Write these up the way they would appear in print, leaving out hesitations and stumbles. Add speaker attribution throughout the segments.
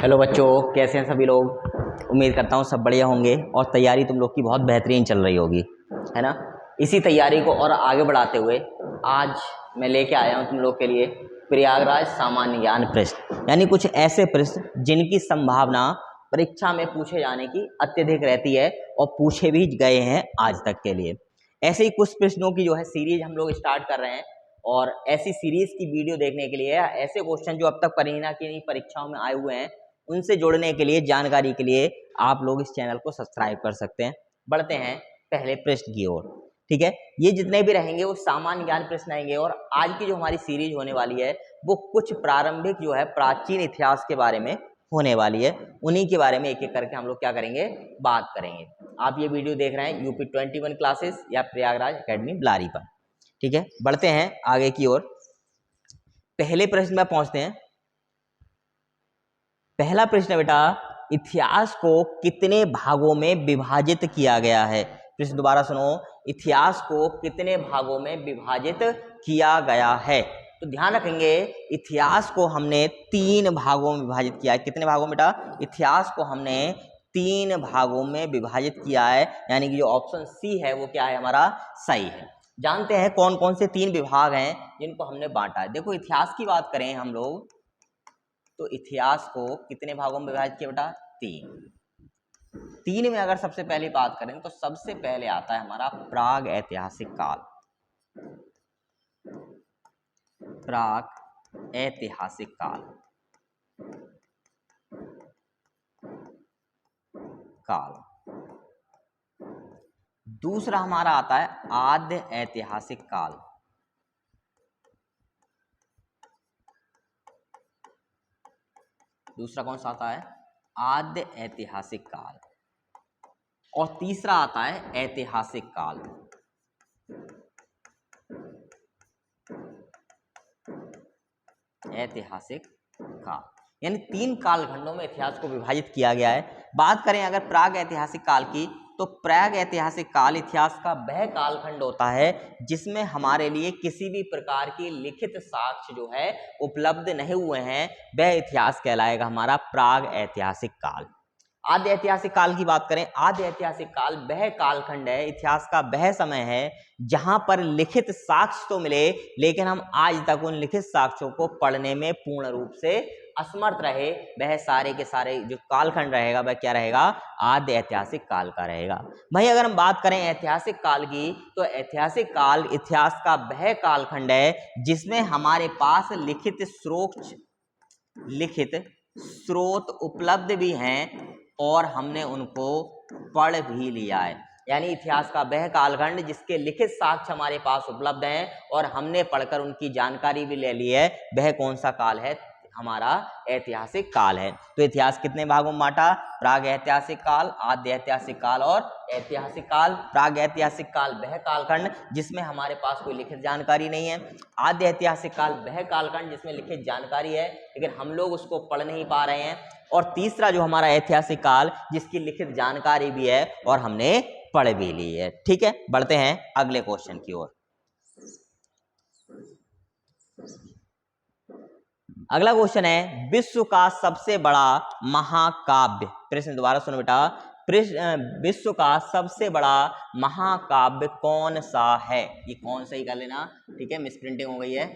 Speaker 1: Hello बच्चों, कैसे हैं सभी लोग। उम्मीद करता हूँ सब बढ़िया होंगे और तैयारी तुम लोग की बहुत बेहतरीन चल रही होगी, है ना। इसी तैयारी को और आगे बढ़ाते हुए आज मैं लेके आया हूँ तुम लोग के लिए प्रयागराज सामान्य ज्ञान प्रश्न, यानी कुछ ऐसे प्रश्न जिनकी संभावना परीक्षा में पूछे जाने की अत्यधिक रहती है और पूछे भी गए हैं आज तक के लिए। ऐसे ही कुछ प्रश्नों की जो है सीरीज हम लोग स्टार्ट कर रहे हैं और ऐसी सीरीज की वीडियो देखने के लिए ऐसे क्वेश्चन जो अब तक परीक्षा की परीक्षाओं में आए हुए हैं उनसे जुड़ने के लिए, जानकारी के लिए आप लोग इस चैनल को सब्सक्राइब कर सकते हैं। बढ़ते हैं पहले प्रश्न की ओर। ठीक है, ये जितने भी रहेंगे वो सामान्य ज्ञान प्रश्न आएंगे और आज की जो हमारी सीरीज होने वाली है वो कुछ प्रारंभिक जो है प्राचीन इतिहास के बारे में होने वाली है। उन्हीं के बारे में एक एक करके हम लोग क्या करेंगे, बात करेंगे। आप ये वीडियो देख रहे हैं यूपी 21 क्लासेस या प्रयागराज एकेडमी ब्लारी पर। ठीक है, बढ़ते हैं आगे की ओर। पहले प्रश्न में पहुंचते हैं। पहला प्रश्न बेटा, इतिहास को कितने भागों में विभाजित किया गया है। प्रश्न दोबारा सुनो, इतिहास को कितने भागों में विभाजित किया गया है। तो ध्यान रखेंगे इतिहास को हमने 3 भागों में विभाजित किया है। कितने भागों में बेटा, इतिहास को हमने 3 भागों में विभाजित किया है, यानी कि जो ऑप्शन सी है वो क्या है हमारा, सही है। जानते हैं कौन कौन से 3 विभाग हैं जिनको हमने बांटा है। देखो इतिहास की बात करें हम लोग तो इतिहास को कितने भागों में विभाजित किया बेटा, 3 में अगर सबसे पहले बात करें तो सबसे पहले आता है हमारा प्राग ऐतिहासिक काल। प्राग ऐतिहासिक काल दूसरा हमारा आता है आद्य ऐतिहासिक काल। दूसरा कौन सा आता है, आद्य ऐतिहासिक काल। और तीसरा आता है ऐतिहासिक काल। ऐतिहासिक काल यानी 3 कालखंडों में इतिहास को विभाजित किया गया है। बात करें अगर प्राग ऐतिहासिक काल की तो प्राग ऐतिहासिक काल इतिहास का वह कालखंड होता है जिसमें हमारे लिए किसी भी प्रकार की लिखित साक्ष्य जो है उपलब्ध नहीं हुए हैं, वह इतिहास कहलाएगा हमारा प्राग ऐतिहासिक काल। आद्य ऐतिहासिक काल की बात करें, आद्य ऐतिहासिक काल वह कालखंड है, इतिहास का वह समय है जहां पर लिखित साक्ष्य तो मिले लेकिन हम आज तक उन लिखित साक्ष्यों को पढ़ने में पूर्ण रूप से असमर्थ रहे। वह सारे के सारे जो कालखंड रहेगा वह क्या रहेगा, आद्य ऐतिहासिक काल का रहेगा। भाई अगर हम बात करें ऐतिहासिक काल की तो ऐतिहासिक काल इतिहास का वह कालखंड है जिसमें हमारे पास लिखित स्रोत उपलब्ध भी हैं और हमने उनको पढ़ भी लिया है। यानी इतिहास का वह कालखंड जिसके लिखित साक्ष्य हमारे पास उपलब्ध हैं और हमने पढ़कर उनकी जानकारी भी ले ली है, वह कौन सा काल है, हमारा ऐतिहासिक काल है। तो इतिहास कितने भागों में बांटा, प्राग ऐतिहासिक काल, आद्य ऐतिहासिक काल और ऐतिहासिक काल। प्राग ऐतिहासिक काल वह कालखंड जिसमें हमारे पास कोई लिखित जानकारी नहीं है, आद्य ऐतिहासिक काल वह कालखंड जिसमें लिखित जानकारी है लेकिन हम लोग उसको पढ़ नहीं पा रहे हैं, और तीसरा जो हमारा ऐतिहासिक काल जिसकी लिखित जानकारी भी है और हमने पढ़ भी ली है। ठीक है, बढ़ते हैं अगले क्वेश्चन की ओर। अगला क्वेश्चन है विश्व का सबसे बड़ा महाकाव्य। प्रश्न दोबारा सुनो बेटा, विश्व का सबसे बड़ा महाकाव्य कौन सा है। ये कौन सा ही कर लेना, ठीक है, मिसप्रिंटिंग हो गई है।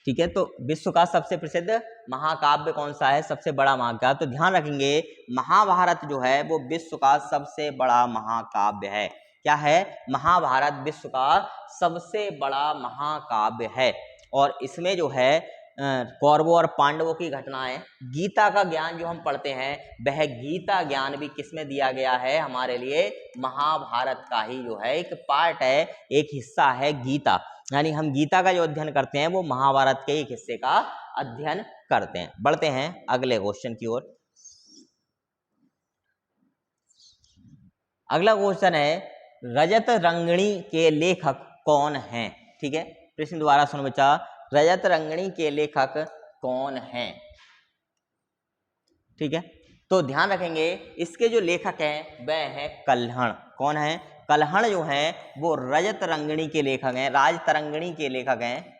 Speaker 1: ठीक है, तो विश्व का सबसे प्रसिद्ध महाकाव्य कौन सा है, सबसे बड़ा महाकाव्य। तो ध्यान रखेंगे महाभारत जो है वो विश्व का सबसे बड़ा महाकाव्य है। क्या है, महाभारत विश्व का सबसे बड़ा महाकाव्य है और इसमें जो है कौरवों और पांडवों की घटनाएं, गीता का ज्ञान जो हम पढ़ते हैं वह गीता ज्ञान भी किसमें दिया गया है, हमारे लिए महाभारत का ही जो है एक पार्ट है, एक हिस्सा है गीता। यानी हम गीता का जो अध्ययन करते हैं वो महाभारत के एक हिस्से का अध्ययन करते हैं। बढ़ते हैं अगले क्वेश्चन की ओर। अगला क्वेश्चन है रजत रंगनी के लेखक कौन हैं। ठीक है, प्रश्न दोबारा सुनो बच्चा, रजत रंगनी के लेखक कौन हैं। ठीक है, तो ध्यान रखेंगे इसके जो लेखक हैं वह हैं कल्हण। कौन है, कल्हण जो हैं वो रजत रंगनी के लेखक हैं, राजतरंगिणी के लेखक हैं।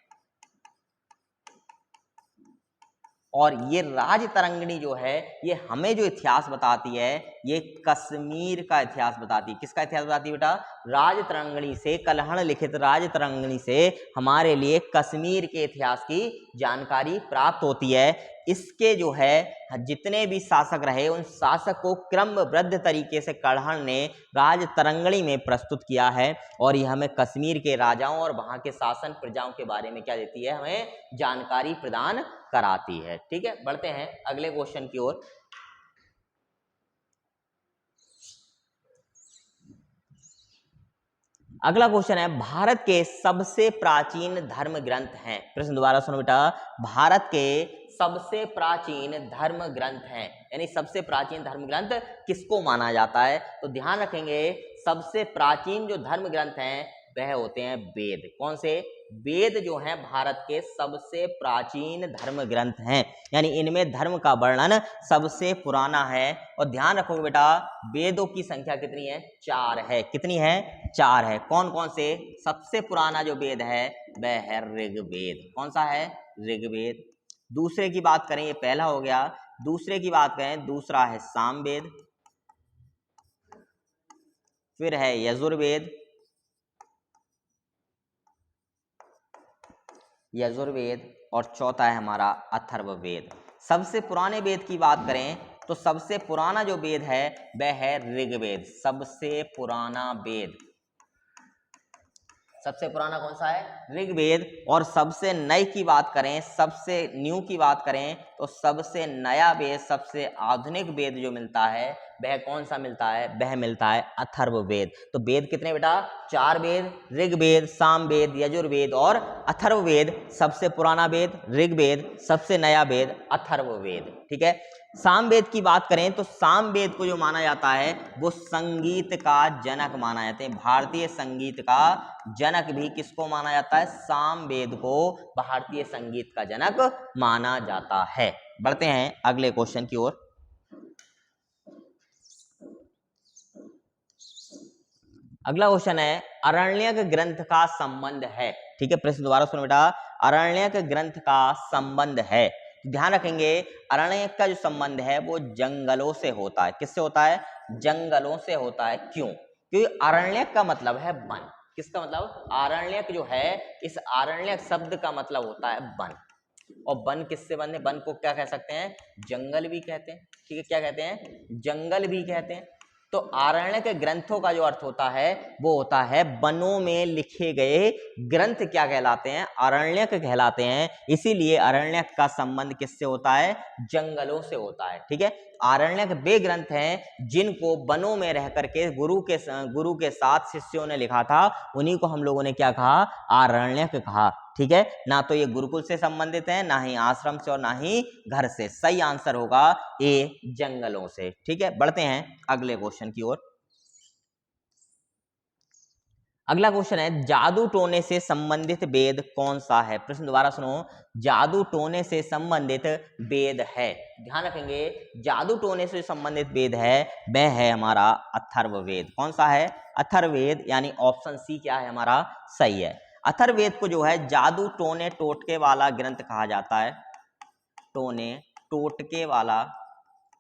Speaker 1: और ये राज तरंगिणी जो है ये हमें जो इतिहास बताती है ये कश्मीर का इतिहास बताती है। किसका इतिहास बताती है बेटा? राज तरंगिणी से, कलहण लिखित राज तरंगिणी से हमारे लिए कश्मीर के इतिहास की जानकारी प्राप्त होती है। इसके जो है जितने भी शासक रहे उन शासक को क्रमबद्ध तरीके से कलहण ने राज तरंगिणी में प्रस्तुत किया है और यह हमें कश्मीर के राजाओं और वहां के शासन प्रजाओं के बारे में क्या देती है? हमें जानकारी प्रदान कराती है। ठीक है, बढ़ते हैं अगले क्वेश्चन की ओर। अगला क्वेश्चन है भारत के सबसे प्राचीन धर्म ग्रंथ हैं। प्रश्न दोबारा सुनो बेटा, भारत के सबसे प्राचीन धर्म ग्रंथ हैं, यानी सबसे प्राचीन धर्म ग्रंथ किसको माना जाता है? तो ध्यान रखेंगे सबसे प्राचीन जो धर्म ग्रंथ हैं वह होते हैं वेद। कौन से? वेद जो हैं भारत के सबसे प्राचीन धर्म ग्रंथ हैं, यानी इनमें धर्म का वर्णन सबसे पुराना है। और ध्यान रखोगे बेटा वेदों की संख्या कितनी है? 4 है। कितनी है? 4 है। कौन कौन से? सबसे पुराना जो वेद है वह है ऋग्वेद। कौन सा है? ऋग्वेद। दूसरे की बात करें, ये पहला हो गया। दूसरे की बात करें, दूसरा है सामवेद, फिर है यजुर्वेद, और चौथा है हमारा अथर्ववेद। सबसे पुराने वेद की बात करें तो सबसे पुराना जो वेद है वह है ऋग्वेद। सबसे पुराना वेद, सबसे पुराना कौन सा है? ऋग्वेद। और सबसे नए की बात करें, सबसे न्यू की बात करें तो सबसे नया वेद, सबसे आधुनिक वेद जो मिलता है वह कौन सा मिलता है? वह मिलता है अथर्ववेद। तो वेद कितने बेटा? 4 वेद, ऋग्वेद, सामवेद, यजुर्वेद और अथर्ववेद। सबसे पुराना वेद ऋग्वेद, सबसे नया वेद अथर्ववेद। ठीक है, सामवेद की बात करें तो सामवेद को जो माना जाता है वो संगीत का जनक माना जाता है। भारतीय संगीत का जनक भी किसको माना जाता है? सामवेद को भारतीय संगीत का जनक माना जाता है। बढ़ते हैं अगले क्वेश्चन की ओर। अगला क्वेश्चन है अरण्यक ग्रंथ का संबंध है। ठीक है, प्रश्न दोबारा सुनो बेटा, अरण्यक ग्रंथ का संबंध है। ध्यान रखेंगे अरण्यक का जो संबंध है वो जंगलों से होता है। किससे होता है? जंगलों से होता है। क्यों? क्योंकि अरण्यक का मतलब है वन। किसका मतलब? आरण्यक जो है, इस आरण्यक शब्द का मतलब होता है वन। और वन किससे बने? वन को क्या कह सकते हैं? जंगल भी कहते हैं। ठीक है, क्या कहते हैं? जंगल भी कहते हैं। तो आरण्यक ग्रंथों का जो अर्थ होता है वो होता है वनों में लिखे गए ग्रंथ। क्या कहलाते हैं? अरण्यक कहलाते हैं। इसीलिए अरण्यक का संबंध किससे होता है? जंगलों से होता है। ठीक है, आरण्यक वे ग्रंथ हैं जिनको वनों में रह करके गुरु के साथ शिष्यों ने लिखा था, उन्हीं को हम लोगों ने क्या कहा? आरण्यक कहा। ठीक है, ना तो ये गुरुकुल से संबंधित है, ना ही आश्रम से और ना ही घर से। सही आंसर होगा ए, जंगलों से। ठीक है, बढ़ते हैं अगले क्वेश्चन की ओर। अगला क्वेश्चन है जादू टोने से संबंधित वेद कौन सा है? प्रश्न दोबारा सुनो, जादू टोने से संबंधित वेद है। ध्यान रखेंगे जादू टोने से संबंधित वेद है वह है हमारा अथर्ववेद। कौन सा है? अथर्ववेद, यानी ऑप्शन सी क्या है हमारा? सही है। अथर्ववेद को जो है जादू टोने टोटके वाला ग्रंथ कहा जाता है। टोने टोटके वाला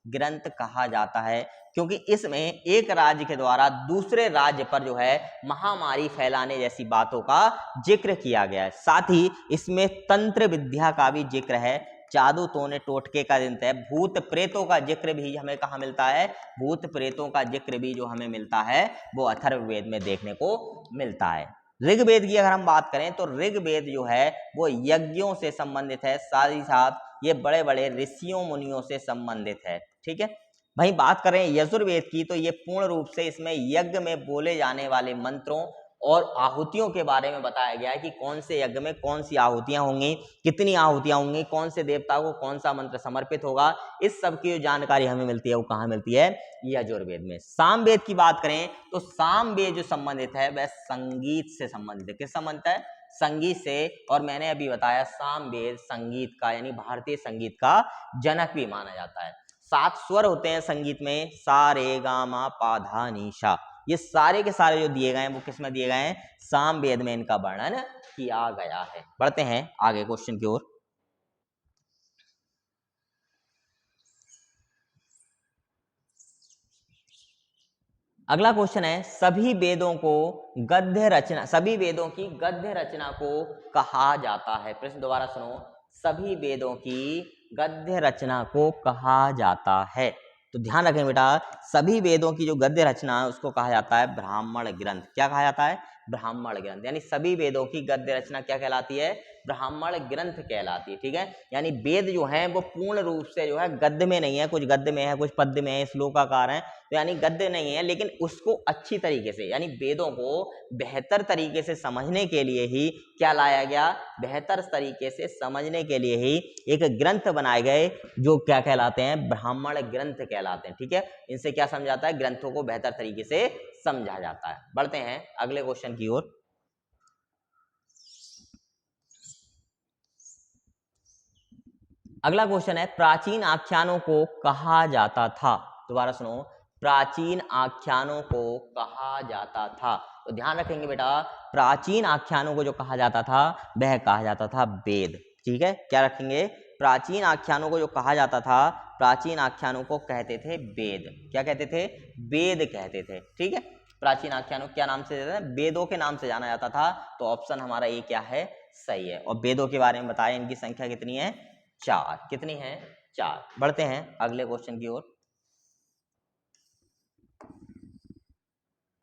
Speaker 1: ग्रंथ कहा जाता है क्योंकि इसमें एक राज्य के द्वारा दूसरे राज्य पर जो है महामारी फैलाने जैसी बातों का जिक्र किया गया है। साथ ही इसमें तंत्र विद्या का भी जिक्र है। जादू टोने टोटके का ग्रंथ है। भूत प्रेतों का जिक्र भी हमें कहाँ मिलता है? भूत प्रेतों का जिक्र भी जो हमें मिलता है वो अथर्ववेद में देखने को मिलता है। ऋग्वेद की अगर हम बात करें तो ऋग्वेद जो है वो यज्ञों से संबंधित है, साथ ही साथ ये बड़े बड़े ऋषियों मुनियों से संबंधित है। ठीक है, वहीं बात करें यजुर्वेद की तो ये पूर्ण रूप से इसमें यज्ञ में बोले जाने वाले मंत्रों और आहुतियों के बारे में बताया गया है कि कौन से यज्ञ में कौन सी आहुतियां होंगी, कितनी आहुतियां होंगी, कौन से देवता को कौन सा मंत्र समर्पित होगा। इस सब की जो जानकारी हमें मिलती है वो कहाँ मिलती है? यजुर्वेद में। सामवेद की बात करें तो सामवेद जो संबंधित है वह संगीत से संबंधित है। किस संबंधित है? संगीत से। और मैंने अभी बताया सामवेद संगीत का यानी भारतीय संगीत का जनक भी माना जाता है। 7 स्वर होते हैं संगीत में, सा रे गा मा पा धा नी सा। ये सारे के सारे जो दिए गए हैं वो किस में दिए गए हैं? सामवेद में इनका वर्णन किया गया है। बढ़ते हैं आगे क्वेश्चन की ओर। अगला क्वेश्चन है सभी वेदों की गद्य रचना को कहा जाता है। प्रश्न दोबारा सुनो, सभी वेदों की गद्य रचना को कहा जाता है। तो ध्यान रखें बेटा, सभी वेदों की जो गद्य रचना है उसको कहा जाता है ब्राह्मण ग्रंथ। क्या कहा जाता है? ब्राह्मण ग्रंथ। यानी सभी वेदों की गद्य रचना क्या कहलाती है? ब्राह्मण ग्रंथ कहलाती है। ठीक है, यानी वेद जो है वो पूर्ण रूप से जो है गद्य में नहीं है, कुछ गद्य में है, कुछ पद्य में है, श्लोकाकार है, तो यानी गद्य नहीं है, लेकिन उसको अच्छी तरीके से यानी वेदों को बेहतर तरीके से समझने के लिए ही क्या लाया गया? बेहतर तरीके से समझने के लिए ही एक ग्रंथ बनाए गए जो क्या कहलाते हैं? ब्राह्मण ग्रंथ कहलाते हैं। ठीक है, इनसे क्या समझाता है? ग्रंथों को बेहतर तरीके से समझा जाता है। बढ़ते हैं अगले क्वेश्चन की ओर। अगला क्वेश्चन है प्राचीन आख्यानों को कहा जाता था। दोबारा सुनो, प्राचीन आख्यानों को कहा जाता था। तो ध्यान रखेंगे बेटा, प्राचीन आख्यानों को जो कहा जाता था वह कहा जाता था वेद। ठीक है, क्या रखेंगे? प्राचीन आख्यानों को जो कहा जाता था, प्राचीन आख्यानों को कहते थे वेद। क्या कहते थे? वेद कहते थे। ठीक है, प्राचीन आख्यानों क्या नाम से? वेदों के नाम से जाना जाता था। तो ऑप्शन हमारा ये क्या है? सही है। और वेदों के बारे में बताया, इनकी संख्या कितनी है? 4। कितनी है? 4। बढ़ते हैं अगले क्वेश्चन की ओर।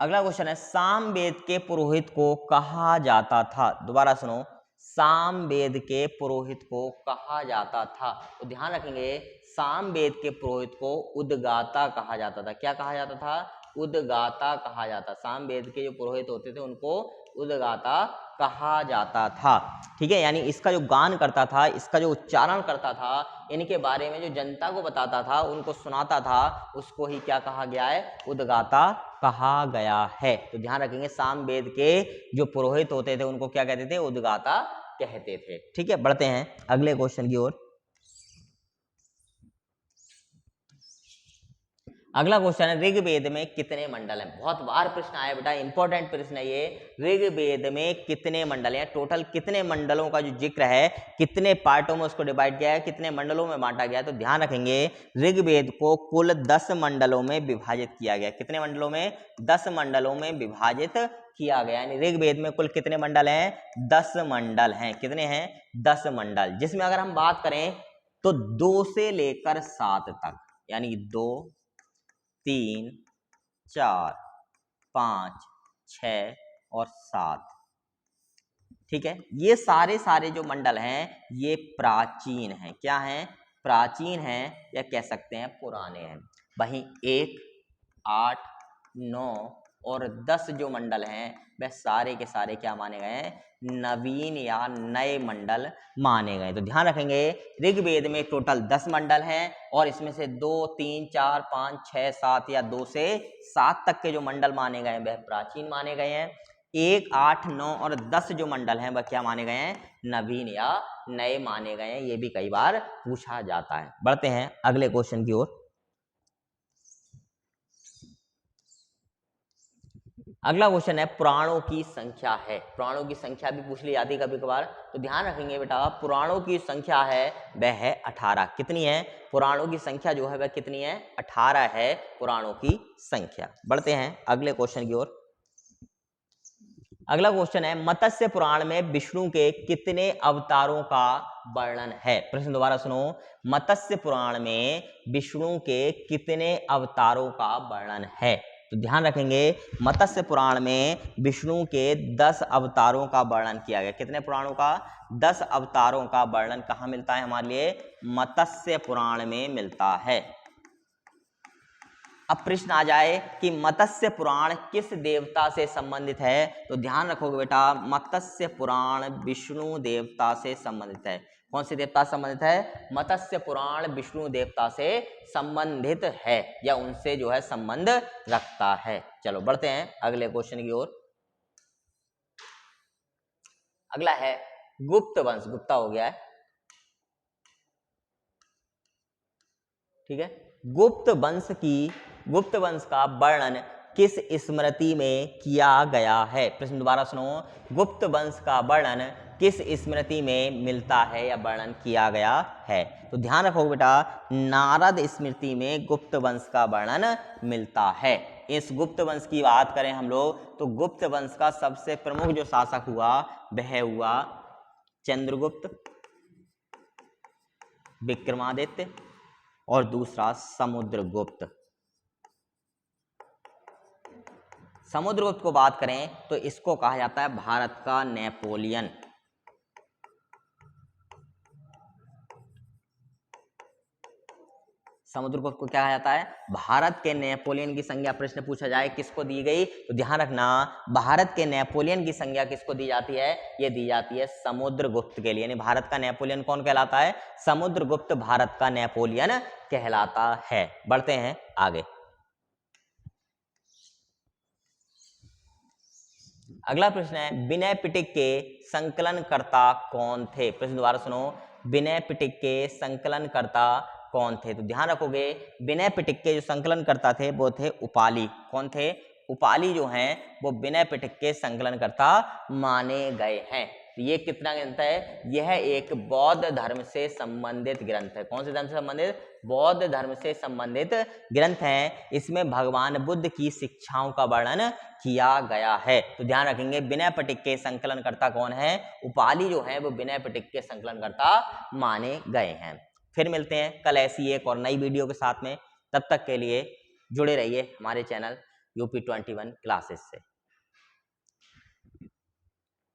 Speaker 1: अगला क्वेश्चन है सामवेद के पुरोहित को कहा जाता था। दोबारा सुनो, सामवेद के पुरोहित को कहा जाता था। तो ध्यान रखेंगे, सामवेद के पुरोहित को उद्गाता कहा जाता था। क्या कहा जाता था? उद्गाता कहा जाता। सामवेद के जो पुरोहित होते थे उनको उद्गाता कहा जाता था। ठीक है, यानी इसका जो गान करता था, इसका जो उच्चारण करता था, इनके बारे में जो जनता को बताता था, उनको सुनाता था, उसको ही क्या कहा गया है? उद्गाता कहा गया है। तो ध्यान रखेंगे, सामवेद के जो पुरोहित होते थे उनको क्या कहते थे? उद्गाता कहते थे। ठीक है, बढ़ते हैं अगले क्वेश्चन की ओर। अगला क्वेश्चन है ऋग्वेद में कितने मंडल हैं? बहुत बार प्रश्न आया बेटा, इंपॉर्टेंट प्रश्न है ये। ऋग्वेद में कितने मंडल हैं? टोटल कितने मंडलों का जो जिक्र है, कितने पार्टों में उसको डिवाइड किया है, कितने मंडलों में बांटा गया है? तो ध्यान रखेंगे, ऋग्वेद को कुल 10 मंडलों में विभाजित किया गया। कितने मंडलों में? 10 मंडलों में विभाजित किया गया। यानी ऋग्वेद में कुल कितने मंडल हैं? 10 मंडल हैं। कितने हैं? 10 मंडल। जिसमें अगर हम बात करें तो 2 से लेकर 7 तक, यानी 2, 3, 4, 5, 6 और 7। ठीक है, ये सारे जो मंडल हैं ये प्राचीन हैं। क्या हैं? प्राचीन हैं, या कह सकते हैं पुराने हैं। वहीं 1, 8, 9 और 10 जो मंडल हैं वह सारे के सारे क्या माने गए हैं? नवीन या नए मंडल माने गए। तो ध्यान रखेंगे, ऋग्वेद में टोटल 10 मंडल हैं और इसमें से 2, 3, 4, 5, 6, 7 या 2 से 7 तक के जो मंडल माने गए वह प्राचीन माने गए हैं। 1, 8, 9 और 10 जो मंडल हैं वह क्या माने गए हैं? नवीन या नए माने गए हैं। ये भी कई बार पूछा जाता है। बढ़ते हैं अगले क्वेश्चन की ओर। अगला क्वेश्चन है पुराणों की संख्या है। पुराणों की संख्या भी पूछ ली जाती है कभी कभार। तो ध्यान रखेंगे बेटा, पुराणों की संख्या है वह है 18। कितनी है? पुराणों की संख्या जो है वह कितनी है? 18 है पुराणों की संख्या। बढ़ते हैं अगले क्वेश्चन की ओर। अगला क्वेश्चन है मत्स्य पुराण में विष्णु के कितने अवतारों का वर्णन है? प्रश्न दोबारा सुनो, मत्स्य पुराण में विष्णु के कितने अवतारों का वर्णन है? तो ध्यान रखेंगे, मत्स्य पुराण में विष्णु के 10 अवतारों का वर्णन किया गया। कितने पुराणों का? 10 अवतारों का वर्णन कहाँ मिलता है हमारे लिए? मत्स्य पुराण में मिलता है। अब प्रश्न आ जाए कि मत्स्य पुराण किस देवता से संबंधित है? तो ध्यान रखोगे बेटा, मत्स्य पुराण विष्णु देवता से संबंधित है। कौन से देवता से संबंधित है? मत्स्य पुराण विष्णु देवता से संबंधित है, या उनसे जो है संबंध रखता है। चलो बढ़ते हैं अगले क्वेश्चन की ओर। अगला है गुप्त वंश। गुप्ता हो गया है, ठीक है। गुप्त वंश का वर्णन किस स्मृति में किया गया है? प्रश्न दोबारा सुनो, गुप्त वंश का वर्णन किस स्मृति में मिलता है या वर्णन किया गया है? तो ध्यान रखो बेटा, नारद स्मृति में गुप्त वंश का वर्णन मिलता है। इस गुप्त वंश की बात करें हम लोग तो गुप्त वंश का सबसे प्रमुख जो शासक हुआ वह हुआ चंद्रगुप्त, विक्रमादित्य और दूसरा समुद्रगुप्त। समुद्रगुप्त को बात करें तो इसको कहा जाता है भारत का नेपोलियन। समुद्रगुप्त को क्या कहा जाता है? भारत के नेपोलियन की संज्ञा प्रश्न पूछा जाए किसको दी गई तो ध्यान रखना, भारत के नेपोलियन की संज्ञा किसको दी जाती है? ये दी जाती है समुद्रगुप्त के लिए। यानी भारत का नेपोलियन कौन कहलाता है? समुद्रगुप्त भारत का नेपोलियन कहलाता है। बढ़ते हैं आगे। अगला प्रश्न है विनय पिटक के संकलनकर्ता कौन थे? प्रश्न दोबारा सुनो, विनय पिटक के संकलनकर्ता कौन थे? तो ध्यान रखोगे विनय पिटक के जो संकलनकर्ता थे वो थे उपाली। कौन थे? उपाली जो हैं वो विनय पिटक के संकलनकर्ता माने गए हैं। तो ये कितना ग्रंथ है? यह एक बौद्ध धर्म से संबंधित ग्रंथ है। कौन से धर्म से संबंधित? बौद्ध धर्म से संबंधित ग्रंथ है। इसमें भगवान बुद्ध की शिक्षाओं का वर्णन किया गया है। तो ध्यान रखेंगे विनय पिटक के संकलनकर्ता कौन है? उपाली जो है वो विनय पिटक के संकलनकर्ता माने गए हैं। फिर मिलते हैं कल ऐसी एक और नई वीडियो के साथ में। तब तक के लिए जुड़े रहिए हमारे चैनल UP 21 क्लासेस से।